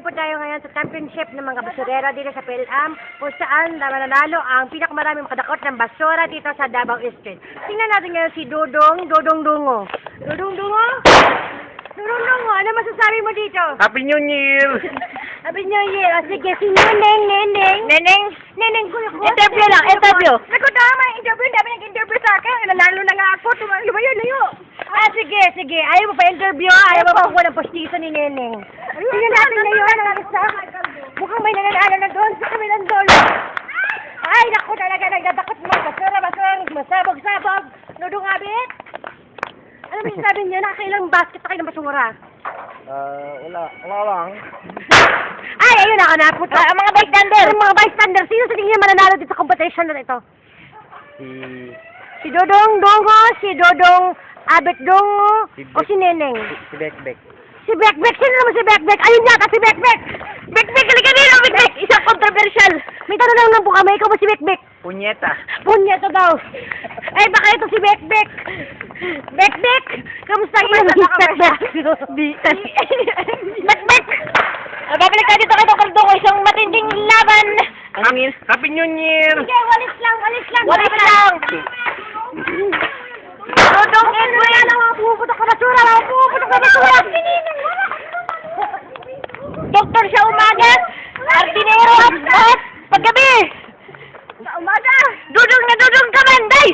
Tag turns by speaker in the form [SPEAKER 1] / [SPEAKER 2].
[SPEAKER 1] po tayo ngayon sa championship ng mga basurero dito sa PLM kung saan mananalo ang pinakamaraming makadakot ng basura dito sa Davao Street. Tingnan natin ngayon si Dudong Dungo. Dudong Dungo? Dudong Dungo, ano masasabi mo dito?
[SPEAKER 2] Happy New Year!
[SPEAKER 1] Happy New Year. O sige, si Neneng. Neneng, kuya ko.
[SPEAKER 2] Interview lang, interview.
[SPEAKER 1] Naku, tama, interview. Dami nag-interview sa akin. Nanalo na nga ako. Lumayo. Sige. Ayaw mo pa interview. Ayaw mo pa kuha ng postiso ni Neneng. Tingnan natin ngayon ang isa. Mukhang may nananalo na doon sa kabilang dulo. Ay, naku talaga. Nagdadakot mga basura. Masabog. Nudong abit. Ano ba yung sabi niya? Nakakailang basket na kayo ng basura.
[SPEAKER 2] Wala lang.
[SPEAKER 1] Ay, ayun ako na. Puta. Ang mga bystander. Sino sa tingin niya mananalo dito sa competition na ito? Si Dodong Dongo, si Dodong Abet Dongo, o si Neneng?
[SPEAKER 2] Si Bekbek.
[SPEAKER 1] Si Bekbek. Sino naman si Bekbek? Ayun nga ka, si Bekbek. Bekbek, halika dito, Bekbek. Isang controversial. May tanong lang po kami. Ikaw ba si Bekbek?
[SPEAKER 2] Punyeta.
[SPEAKER 1] Punya to daw. Ay, baka ito si Bekbek. Bekbek! Kamusta ang iyong Bekbek? Bekbek! Babalik tayo dito kay Dr. Dongo, isang matinding laban.
[SPEAKER 2] Happy New Year!
[SPEAKER 1] Sige, walis lang. Walis lang. Dudong Edwin! Pumuputok ka basura! Doktor sa umaga, Ardinero at paggabi! Sa umaga! Dudong ka man, day!